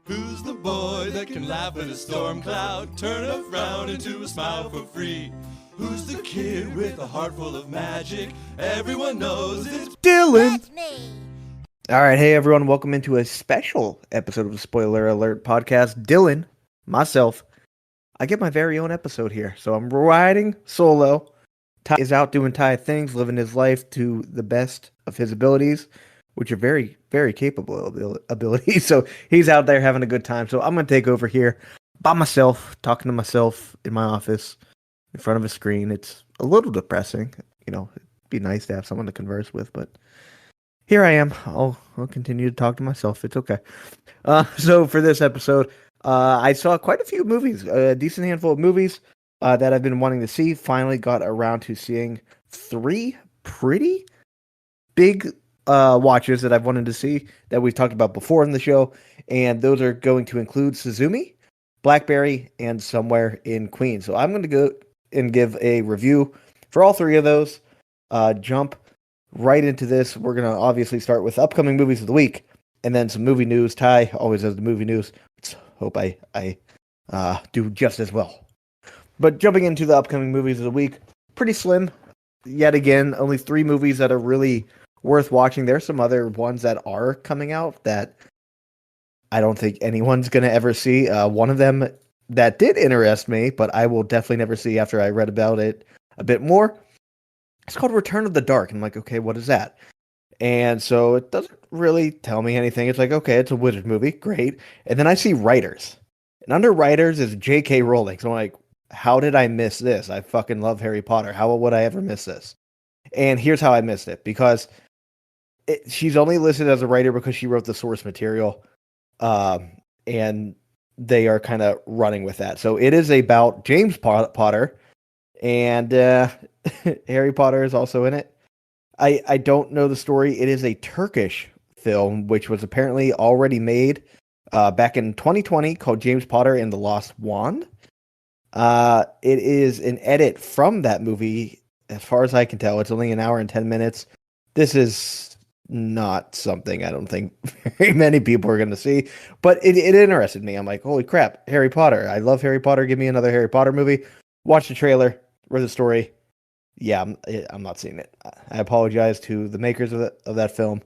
Who's the boy that can laugh at a storm cloud, turn a frown into a smile for free? Who's the kid with a heart full of magic? Everyone knows it's Dylan. That's me. All right, hey everyone, welcome into a special episode of the Spoiler Alert podcast. Dylan, myself, I get my very own episode here, so I'm riding solo. Ty is out doing Ty things, living his life to the best of his abilities, which are very, very capable abilities. So he's out there having a good time. So I'm going to take over here by myself, talking to myself in my office in front of a screen. It's a little depressing. You know, it'd be nice to have someone to converse with, but here I am. I'll continue to talk to myself. It's okay. So for this episode, I saw quite a few movies, a decent handful of movies that I've been wanting to see. Finally got around to seeing three pretty big watches that I've wanted to see that we've talked about before in the show. And those are going to include Suzume, Blackberry, and Somewhere in Queens. So I'm going to go and give a review for all three of those. Jump right into this. We're going to obviously start with upcoming movies of the week and then some movie news. Ty always has the movie news. Let's hope I do just as well. But jumping into the upcoming movies of the week, pretty slim. Yet again, only three movies that are really worth watching. There's some other ones that are coming out that I don't think anyone's going to ever see. One of them that did interest me, but I will definitely never see after I read about it a bit more. It's called Return of the Dark. And I'm like, okay, what is that? And so it doesn't really tell me anything. It's like, okay, it's a wizard movie. Great. And then I see writers. And under writers is J.K. Rowling. So I'm like, how did I miss this? I fucking love Harry Potter. How would I ever miss this? And here's how I missed it. Because she's only listed as a writer because she wrote the source material. And they are kind of running with that. So it is about James Potter. And Harry Potter is also in it. I don't know the story. It is a Turkish film, which was apparently already made back in 2020 called James Potter and the Lost Wand. It is an edit from that movie. As far as I can tell, it's only an hour and 10 minutes. This is not something I don't think very many people are going to see, but it interested me. I'm like, holy crap, Harry Potter. I love Harry Potter. Give me another Harry Potter movie. Watch the trailer, read the story. Yeah, I'm not seeing it. I apologize to the makers of that film.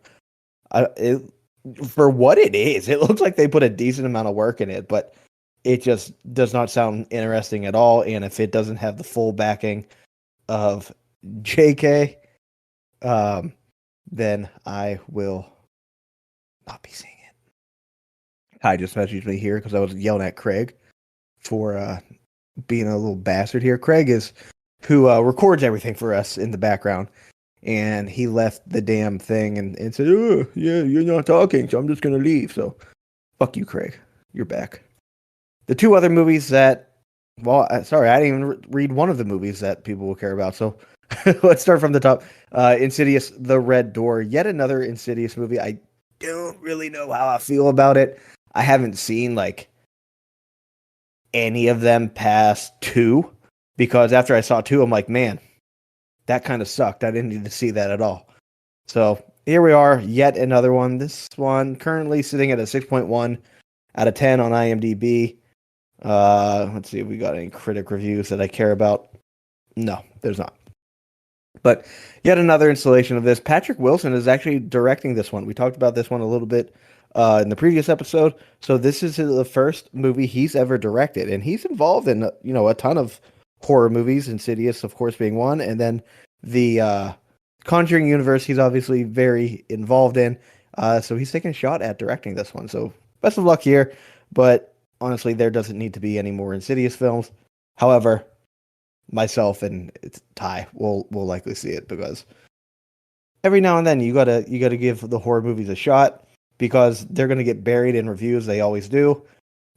For what it is, it looks like they put a decent amount of work in it, but it just does not sound interesting at all. And if it doesn't have the full backing of JK, then I will not be seeing it. Ty just messaged me here because I was yelling at Craig for being a little bastard here. Craig is who records everything for us in the background, and he left the damn thing and said, oh, yeah, you're not talking, so I'm just going to leave. So fuck you, Craig. You're back. The two other movies that, well, sorry, I didn't even read one of the movies that people will care about. So let's start from the top. Insidious, The Red Door, yet another Insidious movie. I don't really know how I feel about it. I haven't seen like any of them past two, because after I saw two, I'm like, man, that kind of sucked. I didn't need to see that at all. So here we are, yet another one. This one currently sitting at a 6.1 out of 10 on IMDb. Let's see if we got any critic reviews that I care about. No, there's not. But yet another installation of this. Patrick Wilson is actually directing this one. We talked about this one a little bit in the previous episode. So this is the first movie he's ever directed, and he's involved in a ton of horror movies. Insidious, of course, being one, and then the Conjuring universe. He's obviously very involved in. So he's taking a shot at directing this one. So best of luck here. But honestly, there doesn't need to be any more Insidious films. However, myself and Ty will likely see it, because every now and then you gotta give the horror movies a shot, because they're gonna get buried in reviews. They always do,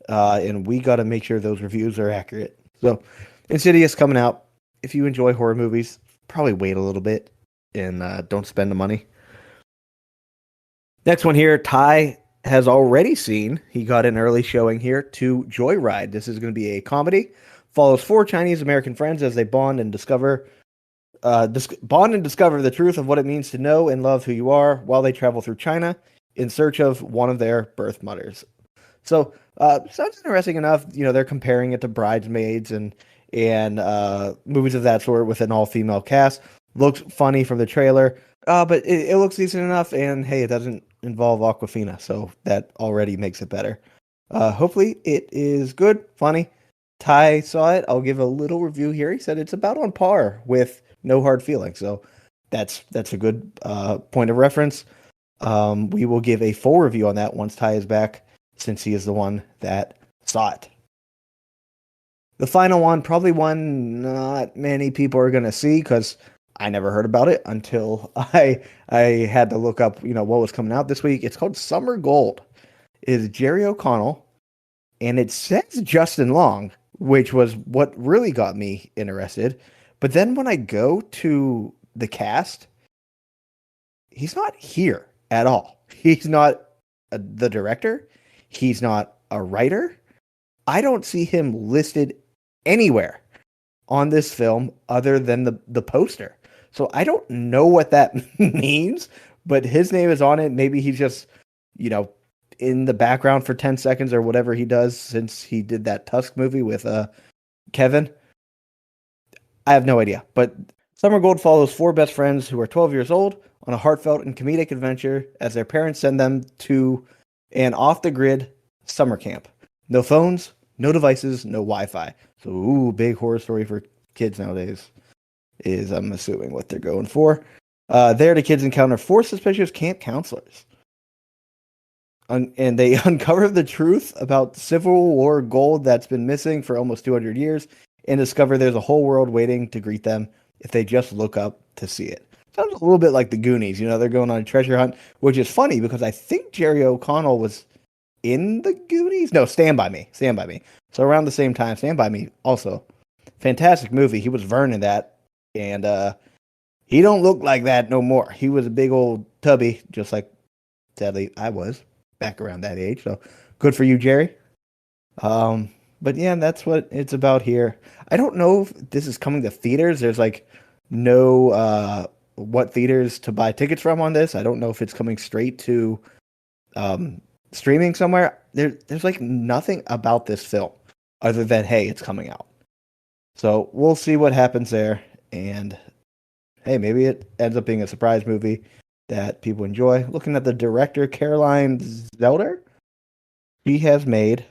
and we gotta make sure those reviews are accurate. So, Insidious coming out. If you enjoy horror movies, probably wait a little bit and don't spend the money. Next one here, Ty has already seen. He got an early showing here to Joyride. This is going to be a comedy. Follows four Chinese American friends as they bond and discover the truth of what it means to know and love who you are while they travel through China in search of one of their birth mothers. So sounds interesting enough. They're comparing it to Bridesmaids and movies of that sort with an all-female cast. Looks funny from the trailer, but it looks decent enough. And hey, it doesn't involve Aquafina, so that already makes it better. Hopefully, it is good, funny. Ty saw it. I'll give a little review here. He said it's about on par with No Hard Feelings, so that's a good point of reference. We will give a full review on that once Ty is back, since he is the one that saw it. The final one, probably one not many people are going to see because I never heard about it until I had to look up, what was coming out this week. It's called Summer Gold. It is Jerry O'Connell, and it says Justin Long, which was what really got me interested. But then when I go to the cast, he's not here at all. He's not the director. He's not a writer. I don't see him listed anywhere on this film other than the poster. So I don't know what that means, but his name is on it. Maybe he's just, in the background for 10 seconds or whatever he does since he did that Tusk movie with Kevin. I have no idea. But Summer Gold follows four best friends who are 12 years old on a heartfelt and comedic adventure as their parents send them to an off-the-grid summer camp. No phones, no devices, no Wi-Fi. So, big horror story for kids nowadays is, I'm assuming, what they're going for. There, the kids encounter four suspicious camp counselors. And they uncover the truth about Civil War gold that's been missing for almost 200 years and discover there's a whole world waiting to greet them if they just look up to see it. Sounds a little bit like the Goonies. They're going on a treasure hunt, which is funny because I think Jerry O'Connell was in the Goonies. No, Stand By Me. Stand By Me. So around the same time, Stand By Me also. Fantastic movie. He was Vern in that. And he don't look like that no more. He was a big old tubby, just like, sadly, I was back around that age. So good for you, Jerry. But yeah, that's what it's about here. I don't know if this is coming to theaters. There's no what theaters to buy tickets from on this. I don't know if it's coming straight to streaming somewhere. There's nothing about this film other than, hey, it's coming out. So we'll see what happens there. And hey, maybe it ends up being a surprise movie that people enjoy. Looking at the director, Caroline Zelder, she has made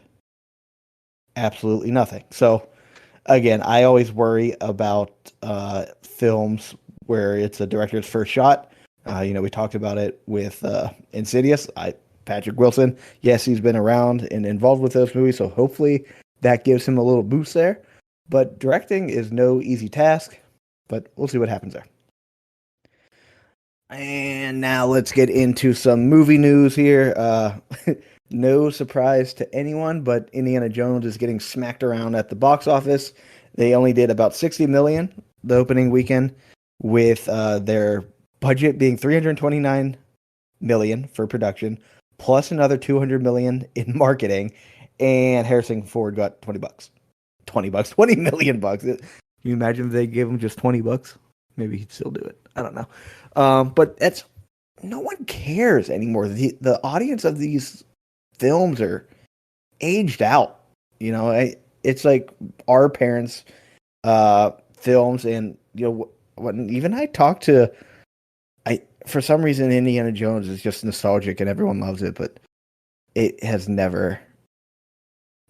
absolutely nothing. So again, I always worry about films where it's a director's first shot. We talked about it with Insidious. Patrick Wilson, yes, he's been around and involved with those movies, so hopefully that gives him a little boost there. But directing is no easy task, but we'll see what happens there. And now let's get into some movie news here. No surprise to anyone, but Indiana Jones is getting smacked around at the box office. They only did about $60 million the opening weekend, with their budget being $329 million for production, plus another $200 million in marketing, and Harrison Ford got $20 million. Can you imagine if they gave him just $20? Maybe he'd still do it. I don't know. But no one cares anymore. The audience of these films are aged out. It's like our parents' films, and when even I talk to, for some reason Indiana Jones is just nostalgic and everyone loves it, but it has never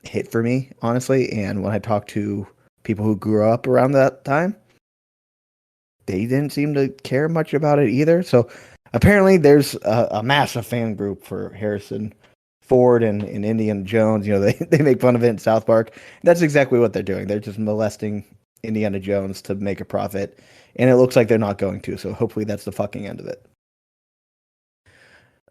hit for me, honestly. And when I talk to people who grew up around that time, they didn't seem to care much about it either. So apparently there's a massive fan group for Harrison Ford and Indiana Jones. They make fun of it in South Park. That's exactly what they're doing. They're just molesting Indiana Jones to make a profit. And it looks like they're not going to. So hopefully that's the fucking end of it.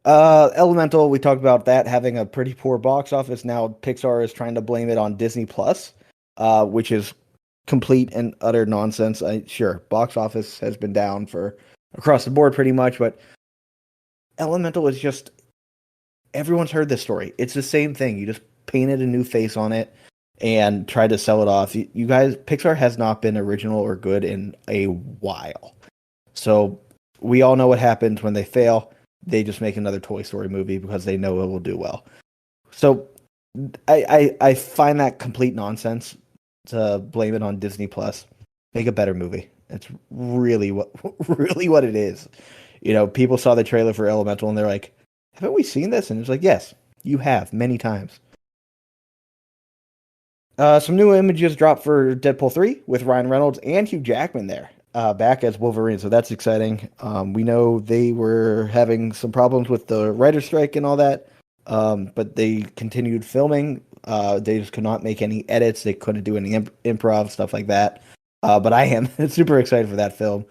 Elemental, we talked about that having a pretty poor box office. Now Pixar is trying to blame it on Disney Plus, which is complete and utter nonsense. Sure, box office has been down for across the board pretty much, but Elemental is just, everyone's heard this story. It's the same thing. You just painted a new face on it and tried to sell it off. You guys, Pixar has not been original or good in a while. So we all know what happens when they fail. They just make another Toy Story movie because they know it will do well. So I find that complete nonsense to blame it on Disney Plus. Make a better movie. It's really what really what it is. People saw the trailer for Elemental and they're like, "Haven't we seen this?" And it's like, "Yes, you have many times." Some new images dropped for Deadpool 3 with Ryan Reynolds and Hugh Jackman there, back as Wolverine. So that's exciting. We know they were having some problems with the writer's strike and all that, but they continued filming. They just could not make any edits. They couldn't do any improv, stuff like that. But I am super excited for that film.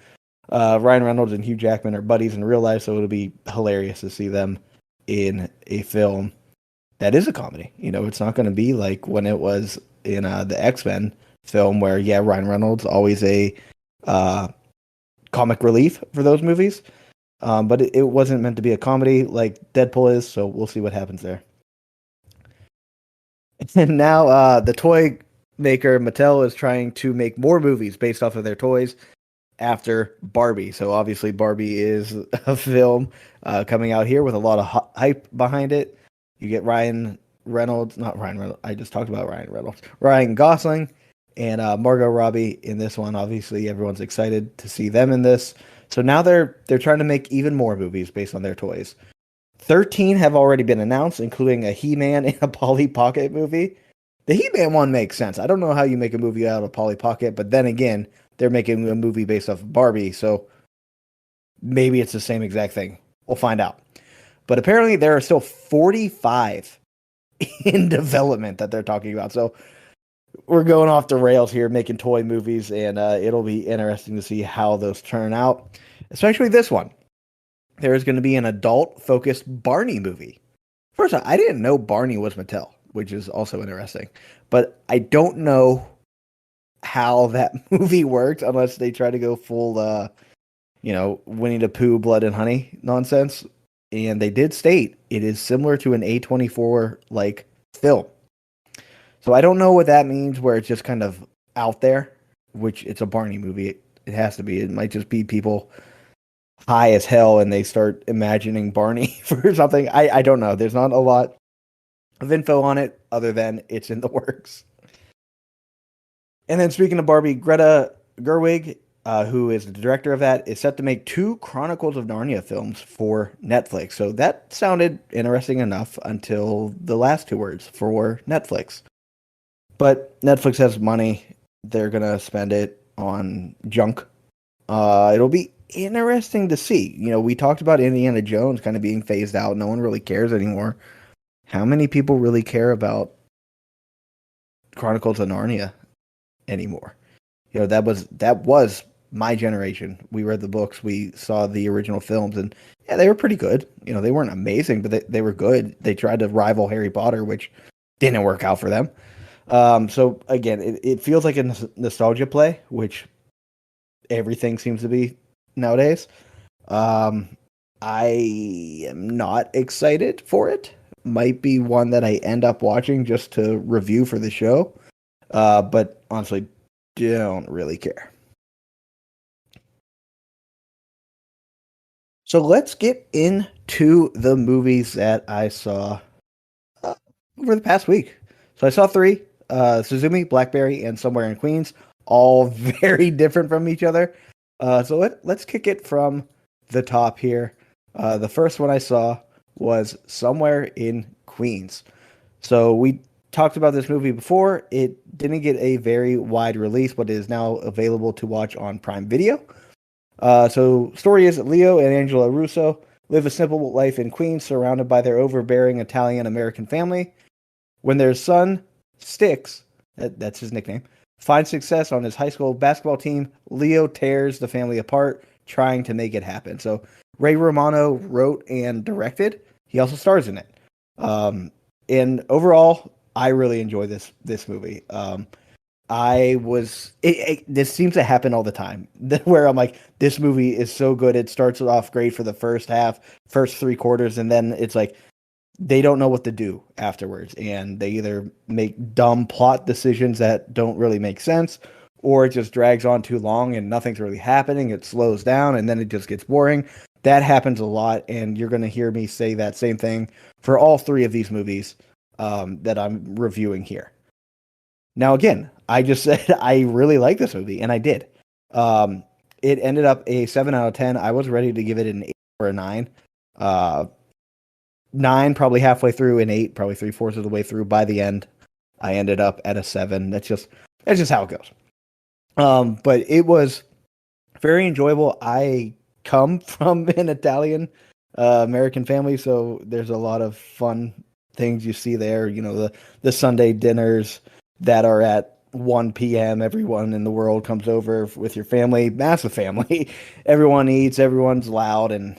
Ryan Reynolds and Hugh Jackman are buddies in real life, so it'll be hilarious to see them in a film that is a comedy. It's not going to be like when it was in the X-Men film where, yeah, Ryan Reynolds always a comic relief for those movies. But it wasn't meant to be a comedy like Deadpool is, so we'll see what happens there. And now the toy maker Mattel is trying to make more movies based off of their toys after Barbie. So obviously Barbie is a film coming out here with a lot of hype behind it. You get Ryan Reynolds, not Ryan Reynolds. I just talked about Ryan Reynolds. Ryan Gosling and Margot Robbie in this one. Obviously, everyone's excited to see them in this. So now they're trying to make even more movies based on their toys. 13 have already been announced, including a He-Man and a Polly Pocket movie. The He-Man one makes sense. I don't know how you make a movie out of Polly Pocket, but then again, they're making a movie based off of Barbie, so maybe it's the same exact thing. We'll find out. But apparently there are still 45 in development that they're talking about. So we're going off the rails here, making toy movies, and it'll be interesting to see how those turn out, especially this one. There is going to be an adult-focused Barney movie. First of all, I didn't know Barney was Mattel, which is also interesting. But I don't know how that movie worked unless they try to go full, Winnie the Pooh, Blood and Honey nonsense. And they did state it is similar to an A24-like film. So I don't know what that means, where it's just kind of out there, which it's a Barney movie. It has to be. It might just be people high as hell and they start imagining Barney for something. I don't know. There's not a lot of info on it other than it's in the works. And then speaking of Barbie, Greta Gerwig, who is the director of that, is set to make 2 Chronicles of Narnia films for Netflix. So that sounded interesting enough until the last 2 words for Netflix. But Netflix has money. They're going to spend it on junk. It'll be interesting to see. We talked about Indiana Jones kind of being phased out. No one really cares anymore. How many people really care about Chronicles of Narnia anymore? That was my generation. We read the books, we saw the original films, and yeah, they were pretty good. They weren't amazing, but they were good. They tried to rival Harry Potter, which didn't work out for them. So again, it feels like a nostalgia play, which everything seems to be nowadays. I am not excited for it. Might be one that I end up watching just to review for the show. But honestly, don't really care. So let's get into the movies that I saw over the past week. So I saw 3, Suzume, Blackberry, and Somewhere in Queens, all very different from each other. So let's kick it from the top here. The first one I saw was Somewhere in Queens. So we talked about this movie before. It didn't get a very wide release, but it is now available to watch on Prime Video. So story is that Leo and Angela Russo live a simple life in Queens, surrounded by their overbearing Italian-American family. When their son, Styx, that's his nickname, finds success on his high school basketball team, Leo tears the family apart, trying to make it happen. So Ray Romano wrote and directed. He also stars in it. And overall, I really enjoy this movie. This seems to happen all the time where I'm like, this movie is so good. It starts off great for the first half, first 3 quarters, and then it's like they don't know what to do afterwards. And they either make dumb plot decisions that don't really make sense, or it just drags on too long and nothing's really happening. It slows down and then it just gets boring. That happens a lot. And you're going to hear me say that same thing for all 3 of these movies. that I'm reviewing here. Now, again, I just said I really like this movie, and I did. Um, it ended up a 7 out of 10. I was ready to give it an 8 or a 9. 9 probably halfway through, and 8 probably 3/4 of the way through. By the end, I ended up at a 7. That's just how it goes. But it was very enjoyable. I come from an Italian American family, so there's a lot of fun things you see there. The Sunday dinners that are at 1 p.m. Everyone in the world comes over with your family, massive family. Everyone eats, everyone's loud, and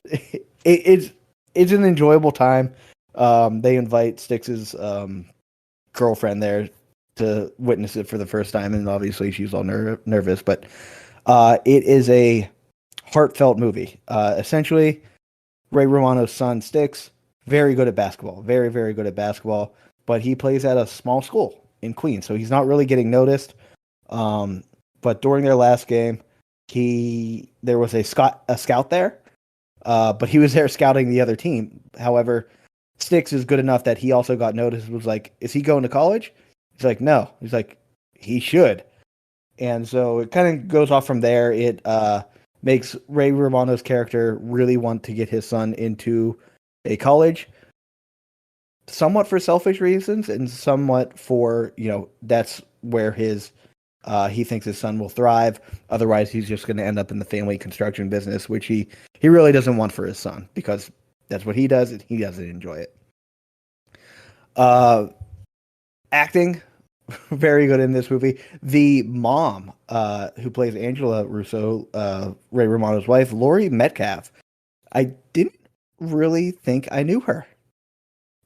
it's an enjoyable time. They invite Styx's girlfriend there to witness it for the first time, and obviously she's all nervous, but it is a heartfelt movie. Essentially, Ray Romano's son, Styx, very good at basketball, very, very good at basketball, but he plays at a small school in Queens, so he's not really getting noticed. But during their last game, there was a scout there, but he was there scouting the other team. However, Styx is good enough that he also got noticed. Was like, is he going to college? He's like, no. He's like, he should. And so it kind of goes off from there. It makes Ray Romano's character really want to get his son into a college, somewhat for selfish reasons and somewhat for, that's where he thinks his son will thrive. Otherwise, he's just going to end up in the family construction business, which he really doesn't want for his son because that's what he does and he doesn't enjoy it. Acting, very good in this movie. The mom, who plays Angela Russo, Ray Romano's wife, Laurie Metcalf, I didn't really think I knew her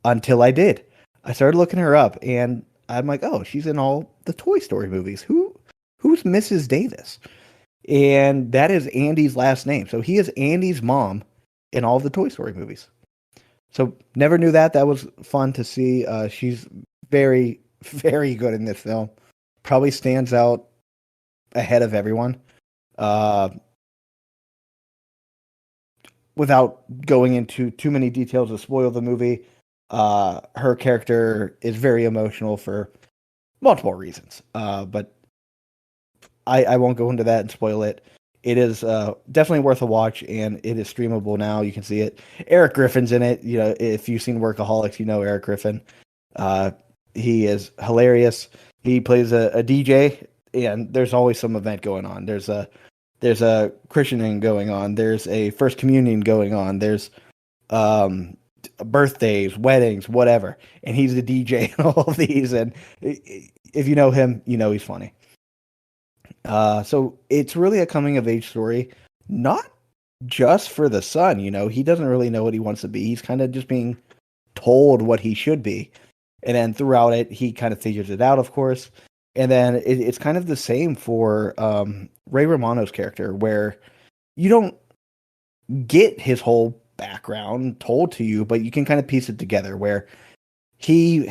until I did. I started looking her up, and I'm like, oh, she's in all the Toy Story movies. Who's Mrs. Davis? And that is Andy's last name. So he is Andy's mom in all the Toy Story movies. So never knew that. That was fun to see. She's very, very good in this film. Probably stands out ahead of everyone. Without going into too many details to spoil the movie, her character is very emotional for multiple reasons. But I won't go into that and spoil it. It is definitely worth a watch, and it is streamable now. You can see it. Eric Griffin's in it. If you've seen Workaholics, you know Eric Griffin. He is hilarious. He plays a DJ, and there's always some event going on. There's a christening going on. There's a first communion going on. There's birthdays, weddings, whatever. And he's the DJ in all of these. And if you know him, you know he's funny. So it's really a coming of age story, not just for the son. He doesn't really know what he wants to be. He's kind of just being told what he should be. And then throughout it, he kind of figures it out, of course. And then it's kind of the same for Ray Romano's character, where you don't get his whole background told to you, but you can kind of piece it together, where he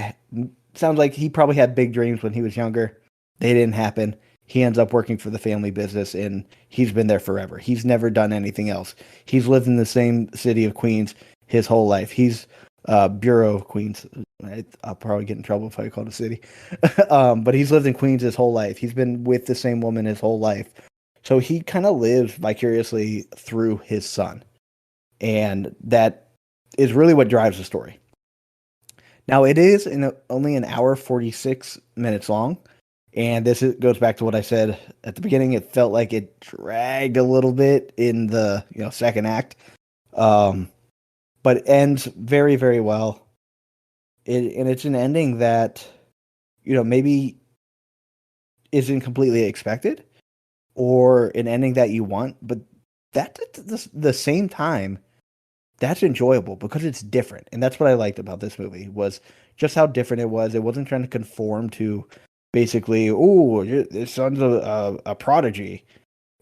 sounds like he probably had big dreams when he was younger. They didn't happen. He ends up working for the family business, and he's been there forever. He's never done anything else. He's lived in the same city of Queens his whole life. He's Bureau of Queens. I'll probably get in trouble if I call it a city. But he's lived in Queens his whole life. He's been with the same woman his whole life. So he kind of lives vicariously through his son. And that is really what drives the story. Now, it is only an hour, 46 minutes long. And this goes back to what I said at the beginning. It felt like it dragged a little bit in the second act. But it ends very, very well. And it's an ending that, maybe isn't completely expected, or an ending that you want, but that at the same time, that's enjoyable because it's different. And that's what I liked about this movie, was just how different it was. It wasn't trying to conform to basically, this son's a prodigy.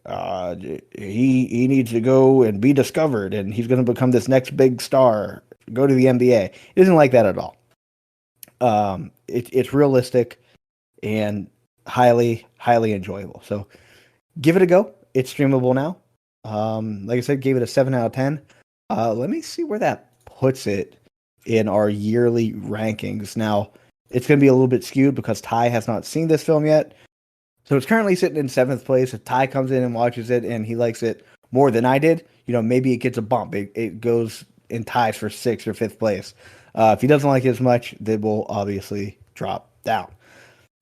He needs to go and be discovered, and he's going to become this next big star, go to the NBA. It isn't like that at all. It's realistic and highly, highly enjoyable. So give it a go. It's streamable now. Like I said, gave it a 7 out of 10. Let me see where that puts it in our yearly rankings. Now, it's going to be a little bit skewed because Ty has not seen this film yet. So it's currently sitting in 7th place. If Ty comes in and watches it and he likes it more than I did, maybe it gets a bump. It goes in ties for 6th or 5th place. If he doesn't like it as much, then we'll obviously drop down.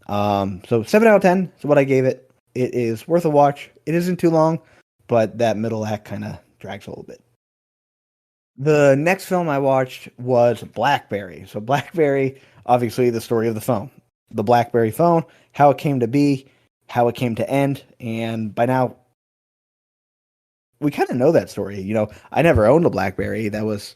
So 7 out of 10 is what I gave it. It is worth a watch. It isn't too long, but that middle act kind of drags a little bit. The next film I watched was Blackberry. So Blackberry, obviously the story of the phone. The Blackberry phone, how it came to be, how it came to end, and by now we kind of know that story. I never owned a Blackberry. That was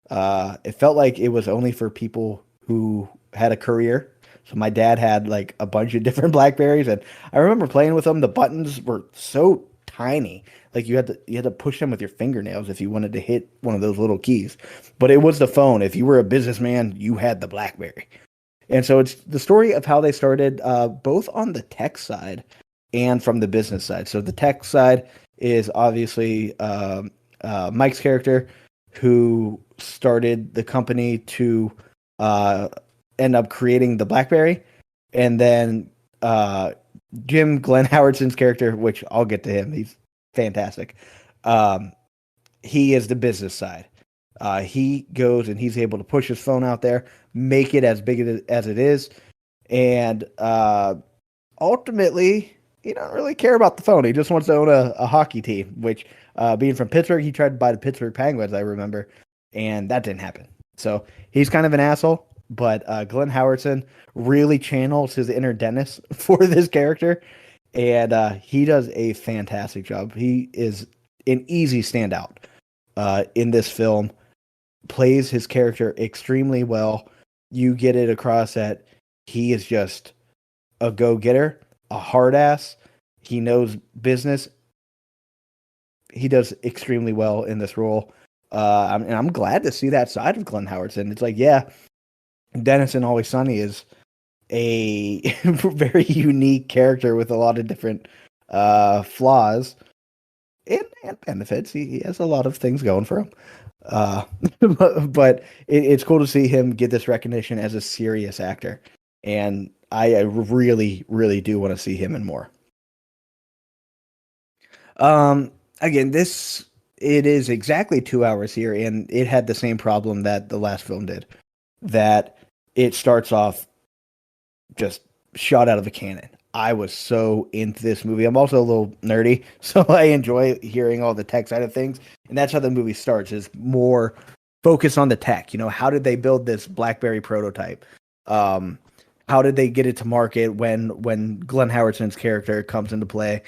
it felt like it was only for people who had a career. So my dad had like a bunch of different Blackberries, and I remember playing with them. The buttons were so tiny. Like you had to push them with your fingernails if you wanted to hit one of those little keys. But it was the phone. If you were a businessman, you had the Blackberry. And so it's the story of how they started, both on the tech side and from the business side. So the tech side is obviously Mike's character, who started the company to end up creating the Blackberry, and then Jim Glenn Howerton's character, which I'll get to him. He's fantastic. He is the business side. He goes and he's able to push his phone out there, make it as big as it is, and ultimately, he don't really care about the phone. He just wants to own a hockey team, which, being from Pittsburgh, he tried to buy the Pittsburgh Penguins, I remember, and that didn't happen. So he's kind of an asshole, but Glenn Howerton really channels his inner Dennis for this character, and he does a fantastic job. He is an easy standout in this film, plays his character extremely well. You get it across that he is just a go-getter, a hard ass. He knows business. He does extremely well in this role. And I'm glad to see that side of Glenn Howerton. It's like, yeah, Dennis in Always Sunny is a very unique character with a lot of different flaws and benefits. He has a lot of things going for him. But it's cool to see him get this recognition as a serious actor. And I really, really do want to see him in more. Again, it is exactly 2 hours here, and it had the same problem that the last film did. That it starts off just shot out of a cannon. I was so into this movie. I'm also a little nerdy, so I enjoy hearing all the tech side of things. And that's how the movie starts, is more focus on the tech. How did they build this BlackBerry prototype? How did they get it to market when Glenn Howerton's character comes into play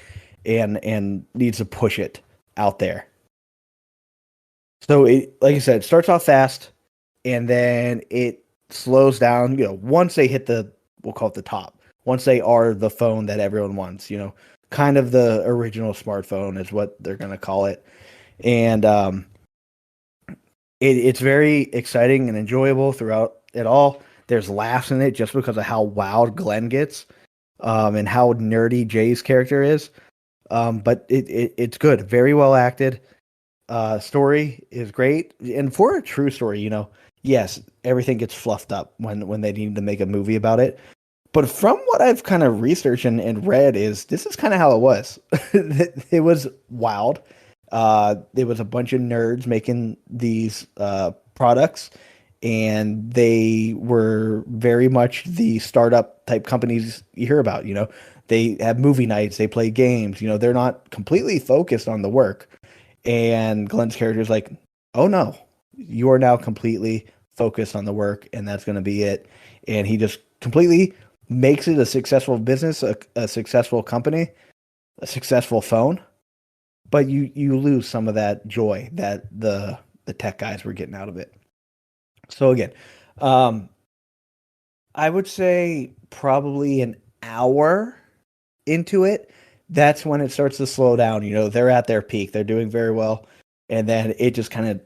and needs to push it out there? So like I said, it starts off fast, and then it slows down, once they hit we'll call it the top. Once they are the phone that everyone wants, kind of the original smartphone is what they're going to call it. And it's very exciting and enjoyable throughout it all. There's laughs in it just because of how wild Glenn gets, and how nerdy Jay's character is. But it's good. Very well acted. Story is great. And for a true story, yes, everything gets fluffed up when they need to make a movie about it. But from what I've kind of researched and read, this is kind of how it was. It was wild. There was a bunch of nerds making these products, and they were very much the startup type companies you hear about. They have movie nights, they play games. They're not completely focused on the work. And Glenn's character is like, oh no, you are now completely focused on the work, and that's going to be it. And he just completely makes it a successful business, a successful company, a successful phone. But you lose some of that joy that the tech guys were getting out of it. So again, I would say probably an hour into it, that's when it starts to slow down. They're at their peak. They're doing very well. And then it just kind of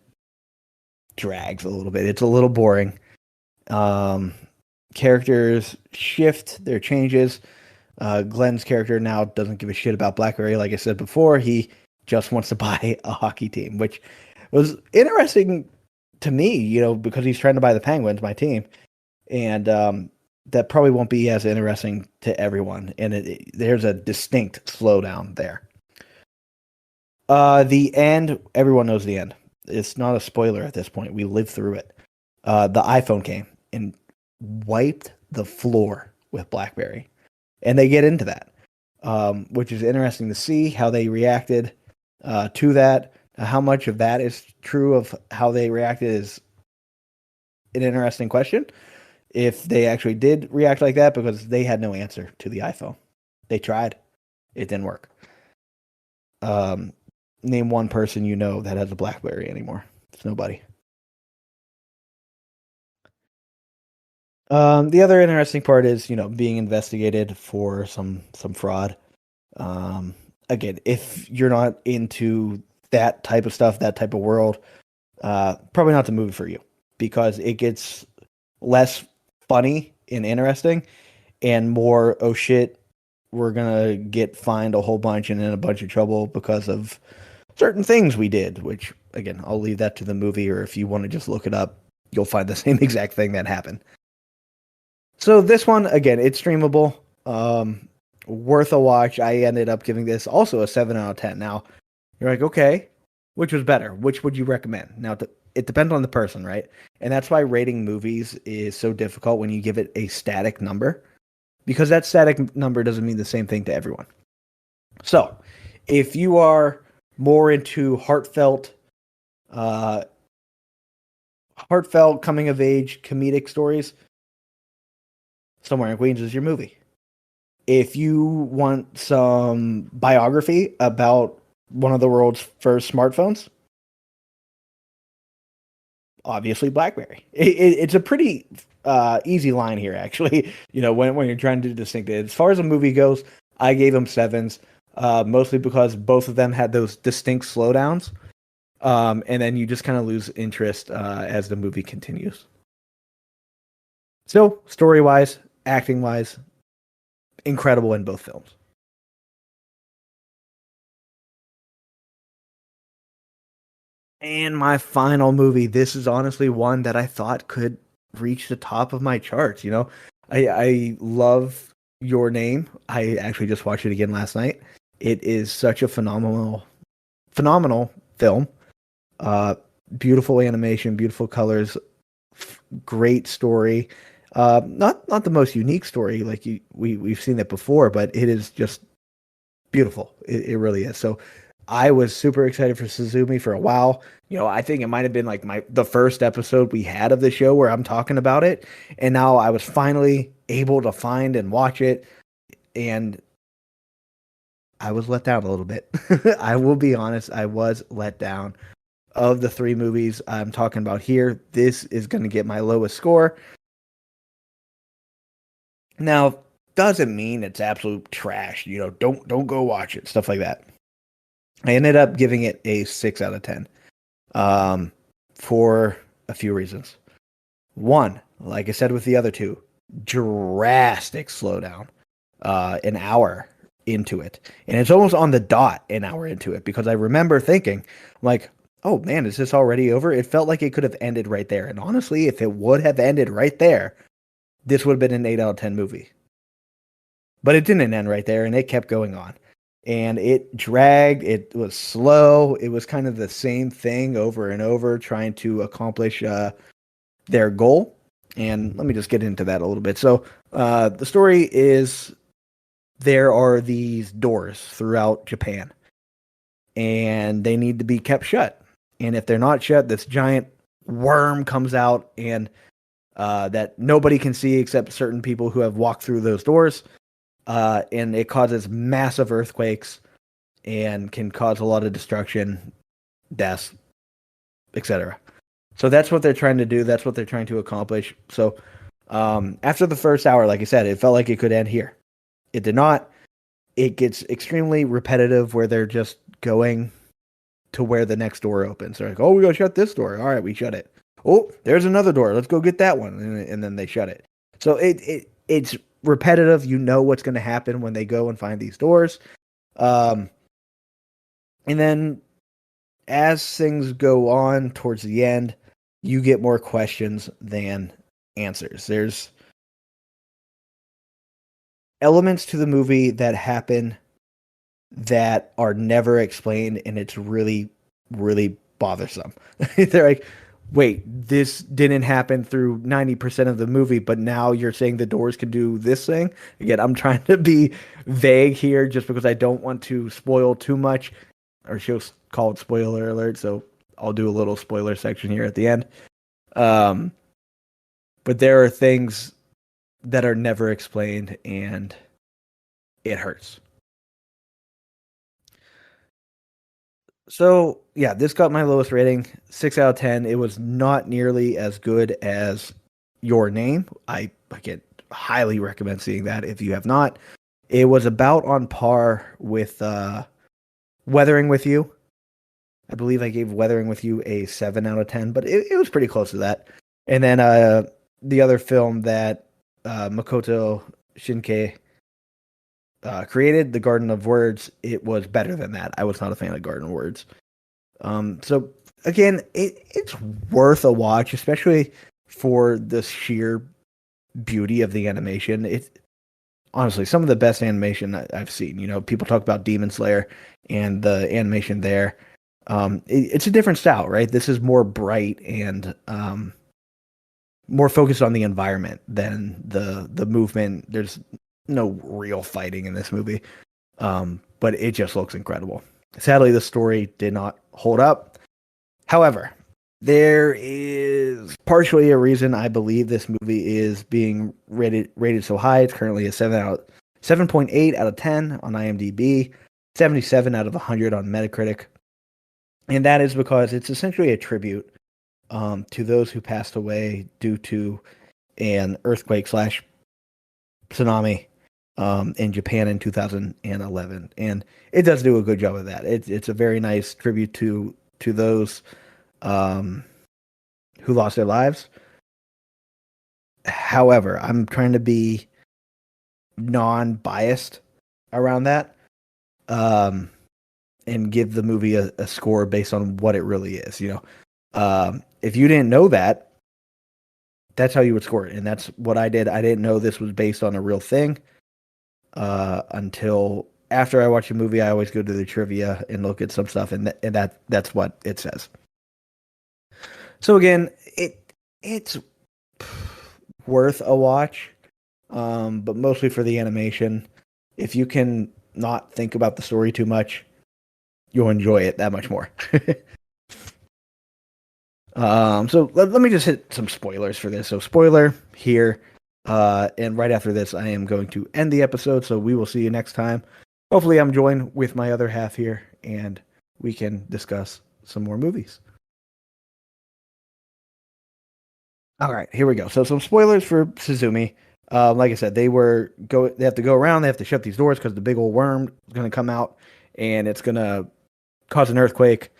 drags a little bit. It's a little boring. Characters shift, their changes. Glenn's character now doesn't give a shit about BlackBerry. Like I said before, he just wants to buy a hockey team, which was interesting to me, because he's trying to buy the Penguins, my team, and that probably won't be as interesting to everyone. And there's a distinct slowdown there. The end, everyone knows the end. It's not a spoiler at this point. We lived through it. The iPhone came and wiped the floor with Blackberry. And they get into that, which is interesting to see how they reacted to that. How much of that is true of how they reacted is an interesting question. If they actually did react like that, because they had no answer to the iPhone. They tried. It didn't work. Name one person that has a BlackBerry anymore. It's nobody. The other interesting part is, being investigated for some fraud. Again, if you're not into that type of stuff, that type of world, probably not the movie for you, because it gets less funny and interesting and more, oh shit, we're gonna get fined a whole bunch and in a bunch of trouble because of certain things we did, which again, I'll leave that to the movie, or if you want to just look it up, you'll find the same exact thing that happened. So this one, again, it's streamable. Worth a watch. I ended up giving this also a 7 out of 10. Now, you're like, okay, which was better? Which would you recommend? Now, it depends on the person, right? And that's why rating movies is so difficult when you give it a static number, because that static number doesn't mean the same thing to everyone. So, if you are more into heartfelt coming of age comedic stories, Somewhere in Queens is your movie. If you want some biography about one of the world's first smartphones, obviously BlackBerry. It's a pretty easy line here, actually. When you're trying to distinct it. As far as a movie goes, I gave them 7s, mostly because both of them had those distinct slowdowns, and then you just kind of lose interest as the movie continues. Still, story-wise, acting-wise, incredible in both films. And my final movie, this is honestly one that I thought could reach the top of my charts. I love Your Name. I actually just watched it again last night. It is such a phenomenal film. Beautiful animation, beautiful colors, great story. Not the most unique story, like we've seen it before, but it is just beautiful. It really is. So I was super excited for Suzume for a while. I think it might have been like the first episode we had of the show where I'm talking about it, and now I was finally able to find and watch it, and I was let down a little bit. I will be honest, I was let down. Of the 3 movies I'm talking about here, this is going to get my lowest score. Now, doesn't mean it's absolute trash. Don't go watch it, stuff like that. I ended up giving it a 6 out of 10 for a few reasons. One, like I said with the other 2, drastic slowdown, an hour into it. And it's almost on the dot an hour into it, because I remember thinking, like, oh man, is this already over? It felt like it could have ended right there. And honestly, if it would have ended right there, this would have been an 8 out of 10 movie. But it didn't end right there, and it kept going on. And it dragged, it was slow, it was kind of the same thing over and over, trying to accomplish their goal. And let me just get into that a little bit. So the story is, there are these doors throughout Japan, and they need to be kept shut. And if they're not shut, this giant worm comes out, and that nobody can see except certain people who have walked through those doors. And it causes massive earthquakes and can cause a lot of destruction, deaths, etc. So that's what they're trying to do. That's what they're trying to accomplish. So after the first hour, like I said, it felt like it could end here. It did not. It gets extremely repetitive, where they're just going to where the next door opens. They're like, oh, we gotta shut this door. All right, we shut it. Oh, there's another door. Let's go get that one. And then they shut it. So it's repetitive. You know what's going to happen when they go and find these doors. And then as things go on towards the end, you get more questions than answers. There's elements to the movie that happen that are never explained, and it's really, really bothersome. They're like, wait, this didn't happen through 90% of the movie, but now you're saying the doors can do this thing? Again, I'm trying to be vague here just because I don't want to spoil too much. Our show's called Spoiler Alert, so I'll do a little spoiler section here at the end. But there are things that are never explained, and it hurts. So, yeah, this got my lowest rating, 6 out of 10. It was not nearly as good as Your Name. I again highly recommend seeing that if you have not. It was about on par with Weathering with You. I believe I gave Weathering with You a 7 out of 10, but it was pretty close to that. And then the other film that Makoto Shinkai created, The Garden of Words, it was better than that. I was not a fan of Garden of Words. So again, it's worth a watch, especially for the sheer beauty of the animation. It's honestly some of the best animation I've seen. You know, people talk about Demon Slayer and the animation there. It's a different style, right? This is more bright and more focused on the environment than the movement. There's no real fighting in this movie, but it just looks incredible. Sadly, the story did not hold up. However, there is partially a reason I believe this movie is being rated so high. It's currently a 7.8 out of 10 on IMDb, 77 out of 100 on Metacritic. And that is because it's essentially a tribute to those who passed away due to an earthquake / tsunami in Japan in 2011. And it does do a good job of that. It's a very nice tribute to those who lost their lives. However, I'm trying to be non-biased around that. And give the movie a score based on what it really is. You know, if you didn't know that, that's how you would score it, and that's what I did. I didn't know this was based on a real thing until after I watch a movie. I always go to the trivia and look at some stuff, and that's what it says. So again, it's worth a watch, but mostly for the animation. If you can not think about the story too much, you'll enjoy it that much more. So let me just hit some spoilers for this. So spoiler here, and right after this, I am going to end the episode. So we will see you next time. Hopefully I'm joined with my other half here, and we can discuss some more movies. All right, here we go. So some spoilers for Suzume. Like I said, they have to go around. They have to shut these doors because the big old worm is going to come out, and it's going to cause an earthquake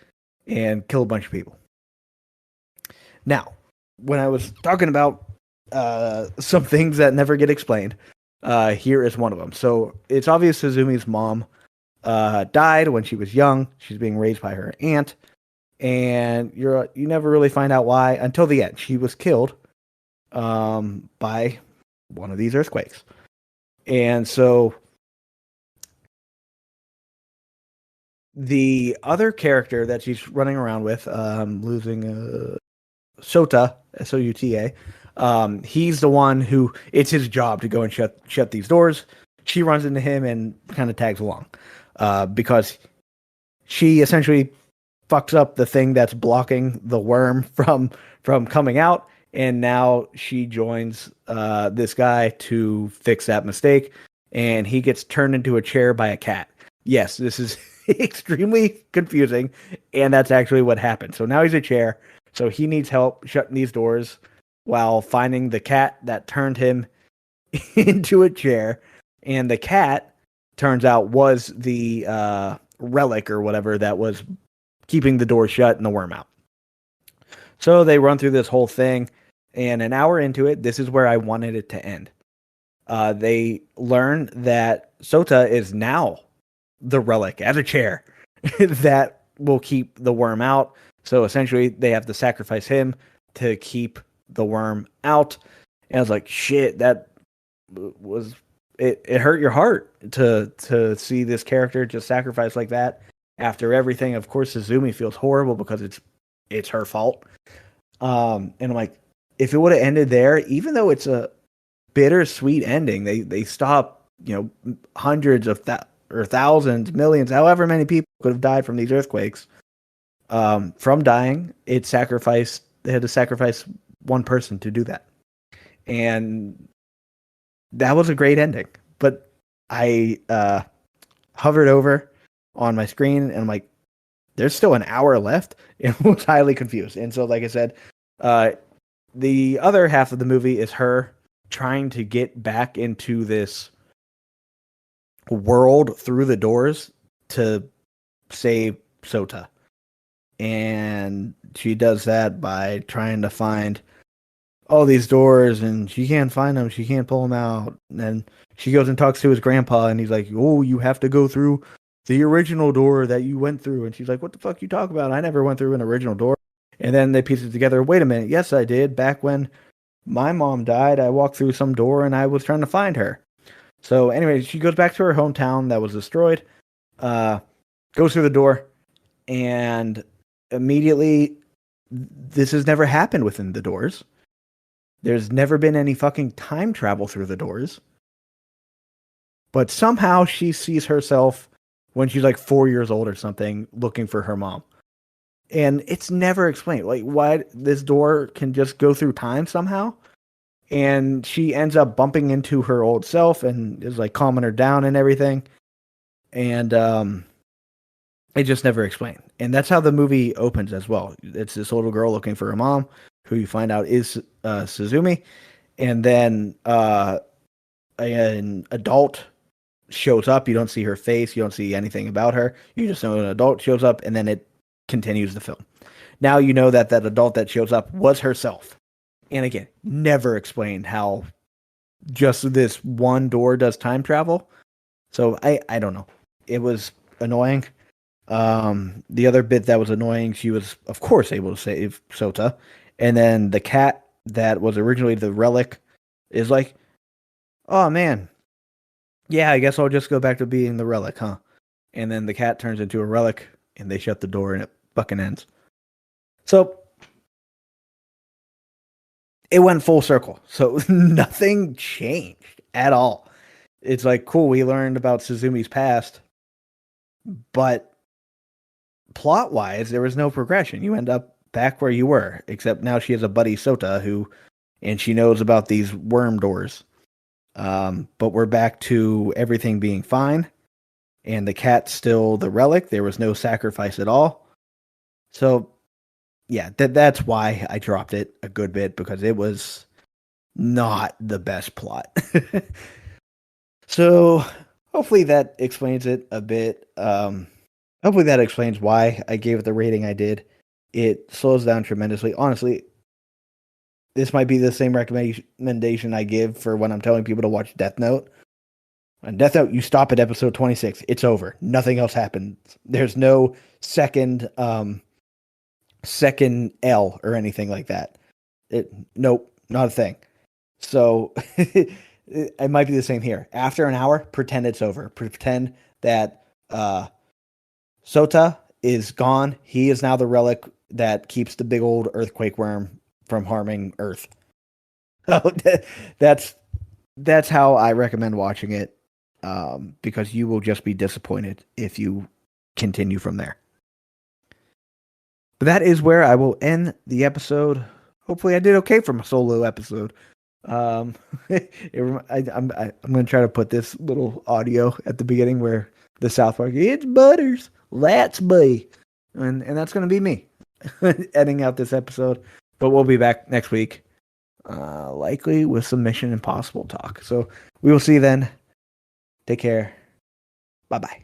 and kill a bunch of people. Now, when I was talking about some things that never get explained, here is one of them. So it's obvious Suzume's mom died when she was young. She's being raised by her aunt, and you never really find out why until the end. She was killed by one of these earthquakes. And so the other character that she's running around with, losing Sota, Souta, he's the one who it's his job to go and shut these doors. She runs into him and kind of tags along because she essentially fucks up the thing that's blocking the worm from coming out, and now she joins this guy to fix that mistake, and he gets turned into a chair by a cat. Yes, this is extremely confusing, and that's actually what happened. So now he's a chair, so he needs help shutting these doors while finding the cat that turned him into a chair, and the cat turns out was the relic or whatever that was keeping the door shut and the worm out. So they run through this whole thing, and an hour into it, this is where I wanted it to end. They learn that Sota is now the relic as a chair that will keep the worm out. So essentially, they have to sacrifice him to keep the worm out. And I was like, shit, that was it hurt your heart to see this character just sacrifice like that after everything. Of course, Suzume feels horrible because it's her fault. And I'm like, if it would have ended there, even though it's a bittersweet ending, they stop, hundreds of or thousands, millions, however many people could have died from these earthquakes. From dying, they had to sacrifice one person to do that. And that was a great ending. But I hovered over on my screen and I'm like, there's still an hour left, and I was highly confused. And so, like I said, the other half of the movie is her trying to get back into this world through the doors to save Sota. And she does that by trying to find all these doors, and she can't find them. She can't pull them out. And then she goes and talks to his grandpa, and he's like, oh, you have to go through the original door that you went through. And she's like, what the fuck you talk about? I never went through an original door. And then they piece it together. Wait a minute. Yes, I did. Back when my mom died, I walked through some door and I was trying to find her. So anyway, she goes back to her hometown that was destroyed, goes through the door, and immediately, this has never happened within the doors. There's never been any fucking time travel through the doors. But somehow she sees herself when she's like 4 years old or something, looking for her mom. And it's never explained. Like, why this door can just go through time somehow. And she ends up bumping into her old self and is like calming her down and everything. And it just never explained. And that's how the movie opens as well. It's this little girl looking for her mom, who you find out is Suzume. And then an adult shows up. You don't see her face. You don't see anything about her. You just know an adult shows up, and then it continues the film. Now you know that adult that shows up was herself. And again, never explained how just this one door does time travel. So I don't know. It was annoying. The other bit that was annoying, she was, of course, able to save Sota. And then the cat that was originally the relic is like, oh, man. Yeah, I guess I'll just go back to being the relic, huh? And then the cat turns into a relic, and they shut the door, and it fucking ends. So it went full circle. So nothing changed at all. It's like, cool, we learned about Suzume's past, but plot-wise, there was no progression. You end up back where you were, except now she has a buddy, Sota, and she knows about these worm doors. But we're back to everything being fine, and the cat's still the relic. There was no sacrifice at all. So, yeah, that's why I dropped it a good bit, because it was not the best plot. So, hopefully that explains it a bit. Hopefully that explains why I gave it the rating I did. It slows down tremendously. Honestly, this might be the same recommendation I give for when I'm telling people to watch Death Note. On Death Note, you stop at episode 26. It's over. Nothing else happens. There's no second L or anything like that. Nope, not a thing. So it might be the same here. After an hour, pretend it's over. Pretend that Sota is gone. He is now the relic that keeps the big old earthquake worm from harming Earth. So that's how I recommend watching it, because you will just be disappointed if you continue from there. But that is where I will end the episode. Hopefully I did okay for my solo episode. I'm going to try to put this little audio at the beginning where the South Park, it's Butters, that's me. And that's going to be me editing out this episode. But we'll be back next week, likely with some Mission Impossible talk. So we will see you then. Take care. Bye-bye.